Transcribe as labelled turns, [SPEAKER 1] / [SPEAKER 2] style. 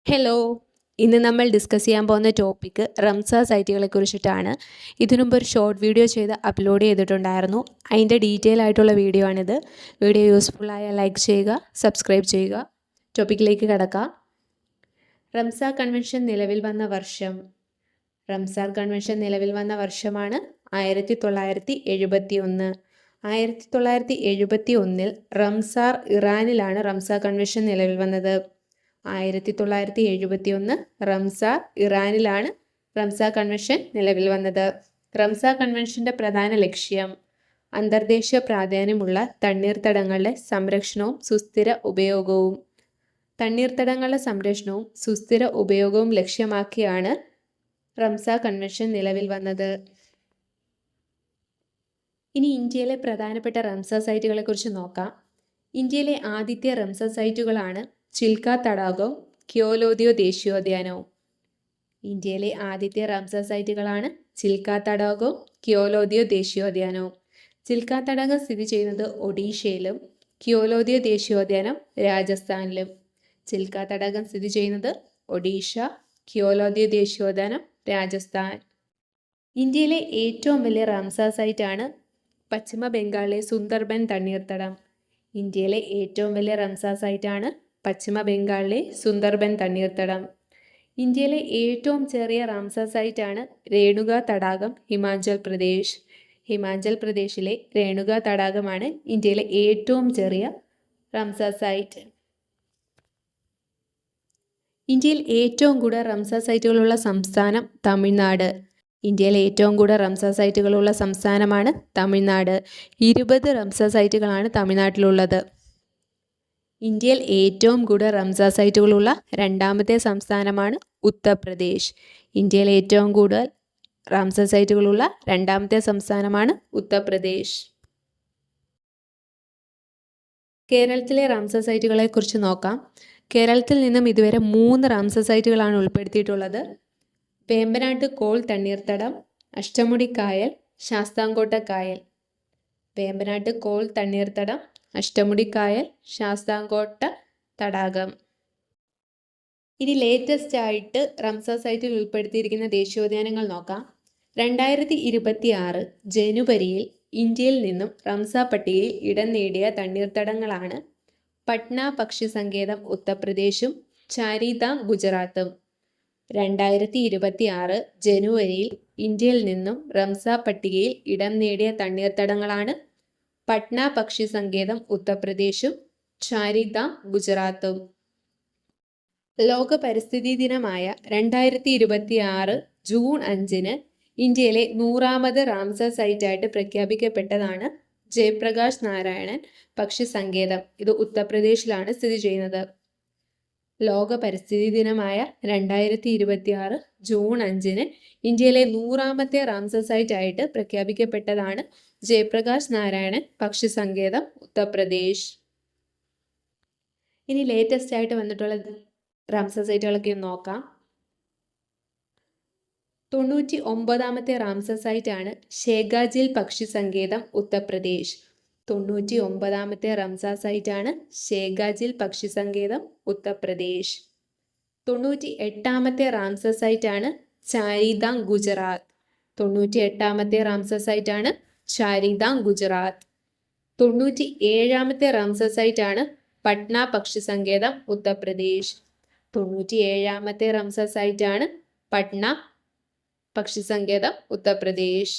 [SPEAKER 1] Hello, ഇന്ന് നമ്മൾ discuss ചെയ്യാൻ പോകുന്ന ടോപ്പിക്ക് റംസാർ സൈറ്റുകളെ കുറിച്ചിട്ടാണ്. ഇതിനുമുമ്പ് ഒരു ഷോർട്ട് വീഡിയോ ചെയ്ത് അപ്ലോഡ് ചെയ്തിട്ടുണ്ടായിരുന്നു. അതിൻ്റെ ഡീറ്റെയിൽ ആയിട്ടുള്ള വീഡിയോ ആണിത്. വീഡിയോ യൂസ്ഫുള്ളായ ലൈക്ക് ചെയ്യുക, സബ്സ്ക്രൈബ് ചെയ്യുക. ടോപ്പിക്കിലേക്ക് കടക്കാം. റംസാർ കൺവെൻഷൻ നിലവിൽ വന്ന വർഷം. റംസാർ കൺവെൻഷൻ നിലവിൽ വന്ന വർഷമാണ് 1971. 1971 റംസാർ ഇറാനിലാണ് റംസാർ കൺവെൻഷൻ നിലവിൽ വന്നത്. 1971 റംസാർ ഇറാനിലാണ് റംസാർ കൺവെൻഷൻ നിലവിൽ വന്നത്. റംസാർ കൺവെൻഷൻ്റെ പ്രധാന ലക്ഷ്യം അന്തർദേശീയ പ്രാധാന്യമുള്ള തണ്ണീർത്തടങ്ങളുടെ സംരക്ഷണവും സുസ്ഥിര ഉപയോഗവും. തണ്ണീർത്തടങ്ങളുടെ സംരക്ഷണവും സുസ്ഥിര ഉപയോഗവും ലക്ഷ്യമാക്കിയാണ് റംസാർ കൺവെൻഷൻ നിലവിൽ വന്നത്. ഇനി ഇന്ത്യയിലെ പ്രധാനപ്പെട്ട റംസാർ സൈറ്റുകളെ കുറിച്ച് നോക്കാം. ഇന്ത്യയിലെ ആദ്യത്തെ റംസാർ സൈറ്റുകളാണ് ചിൽക്ക തടാകവും ക്യോലോദിയോ ദേശീയോദ്യാനവും. ഇന്ത്യയിലെ ആദ്യത്തെ റംസാർ സൈറ്റുകളാണ് ചിൽക്ക തടാകവും ക്യോലോദിയോ ദേശീയോദ്യാനവും. ചിൽക്ക തടാകം സ്ഥിതി ചെയ്യുന്നത് ഒഡീഷയിലും ക്യോലോദിയോ ദേശീയോദ്യാനം രാജസ്ഥാനിലും. ചിൽക്ക തടാകം സ്ഥിതി ചെയ്യുന്നത് ഒഡീഷ, ക്യോലോദിയോ ദേശീയോദ്യാനം രാജസ്ഥാൻ. ഇന്ത്യയിലെ ഏറ്റവും വലിയ റംസാർ സൈറ്റാണ് പശ്ചിമ ബംഗാളിലെ സുന്ദർബൻ തണ്ണീർത്തടം. ഇന്ത്യയിലെ ഏറ്റവും വലിയ റംസാർ സൈറ്റാണ് പശ്ചിമ ബംഗാളിലെ സുന്ദർബൻ തണ്ണീർത്തടം. ഇന്ത്യയിലെ ഏറ്റവും ചെറിയ റംസാർ സൈറ്റാണ് രേണുക തടാകം, ഹിമാചൽ പ്രദേശ്. ഹിമാചൽ പ്രദേശിലെ രേണുക തടാകമാണ് ഇന്ത്യയിലെ ഏറ്റവും ചെറിയ റംസാർ സൈറ്റ്. ഇന്ത്യയിൽ ഏറ്റവും കൂടുതൽ റംസാർ സൈറ്റുകളുള്ള സംസ്ഥാനം തമിഴ്നാട്. ഇന്ത്യയിലെ ഏറ്റവും കൂടുതൽ റംസാർ സൈറ്റുകളുള്ള സംസ്ഥാനമാണ് തമിഴ്നാട്. 20 റംസാർ സൈറ്റുകളാണ് തമിഴ്നാട്ടിലുള്ളത്. ഇന്ത്യയിൽ ഏറ്റവും കൂടുതൽ റംസാർ സൈറ്റുകളുള്ള രണ്ടാമത്തെ സംസ്ഥാനമാണ് ഉത്തർപ്രദേശ്. ഇന്ത്യയിൽ ഏറ്റവും കൂടുതൽ റംസാർ സൈറ്റുകളുള്ള രണ്ടാമത്തെ സംസ്ഥാനമാണ് ഉത്തർപ്രദേശ്. കേരളത്തിലെ റംസാർ സൈറ്റുകളെ കുറിച്ച് നോക്കാം. കേരളത്തിൽ നിന്നും ഇതുവരെ 3 റംസാർ സൈറ്റുകളാണ് ഉൾപ്പെടുത്തിയിട്ടുള്ളത്. വേമ്പനാട്ട് കോൾ തണ്ണീർത്തടം, അഷ്ടമുടി കായൽ, ശാസ്താംകോട്ട കായൽ. വേമ്പനാട്ട് കോൾ തണ്ണീർത്തടം, അഷ്ടമുടി കായൽ, ശാസ്താംകോട്ട തടാകം. ഇനി ലേറ്റസ്റ്റ് ആയിട്ട് റംസാർ സൈറ്റിൽ ഉൾപ്പെടുത്തിയിരിക്കുന്ന ദേശീയോദ്യാനങ്ങൾ നോക്കാം. 2026 ജനുവരിയിൽ ഇന്ത്യയിൽ നിന്നും റംസാർ പട്ടികയിൽ ഇടം നേടിയ തണ്ണീർത്തടങ്ങളാണ് പട്ന പക്ഷി സങ്കേതം ഉത്തർപ്രദേശും ചാരിധാം ഗുജറാത്തും. 2026 ജനുവരിയിൽ ഇന്ത്യയിൽ നിന്നും റംസാർ പട്ടികയിൽ ഇടം നേടിയ തണ്ണീർത്തടങ്ങളാണ് പട്ന പക്ഷി സങ്കേതം ഉത്തർപ്രദേശും ചാരിധാം ഗുജറാത്തും. ലോക പരിസ്ഥിതി ദിനമായ 2026 ജൂൺ 5 ഇന്ത്യയിലെ 100ാമത് റംസാർ സൈറ്റായിട്ട് പ്രഖ്യാപിക്കപ്പെട്ടതാണ് ജയപ്രകാശ് നാരായണൻ പക്ഷി സങ്കേതം. ഇത് ഉത്തർപ്രദേശിലാണ് സ്ഥിതി ചെയ്യുന്നത്. ലോക പരിസ്ഥിതി ദിനമായ 2026 ജൂൺ 5 ഇന്ത്യയിലെ 100ാമത്തെ റംസാർ സൈറ്റായിട്ട് പ്രഖ്യാപിക്കപ്പെട്ടതാണ് ജയപ്രകാശ് നാരായണൻ പക്ഷി സങ്കേതം ഉത്തർപ്രദേശ്. ഇനി ലേറ്റസ്റ്റ് ആയിട്ട് വന്നിട്ടുള്ള റംസാർ സൈറ്റുകളൊക്കെ നോക്കാം. 99ാമത്തെ റംസാർ സൈറ്റാണ് ഷേഖാജിൽ പക്ഷി സങ്കേതം ഉത്തർപ്രദേശ്. 99ാമത്തെ റംസാർ സൈറ്റാണ് ഷേഖാജിൽ പക്ഷി സങ്കേതം ഉത്തർപ്രദേശ്. 98ാമത്തെ റംസാർ സൈറ്റാണ് ചാരിധാം ഗുജറാത്ത്. 98ാമത്തെ റംസാർ സൈറ്റാണ് ചാരിധാം ഗുജറാത്ത്. 97ാമത്തെ റംസാർ സൈറ്റാണ് പട്ന പക്ഷി സങ്കേതം ഉത്തർപ്രദേശ്. 97ാമത്തെ റംസാർ സൈറ്റാണ് പട്ന പക്ഷി സങ്കേതം ഉത്തർപ്രദേശ്.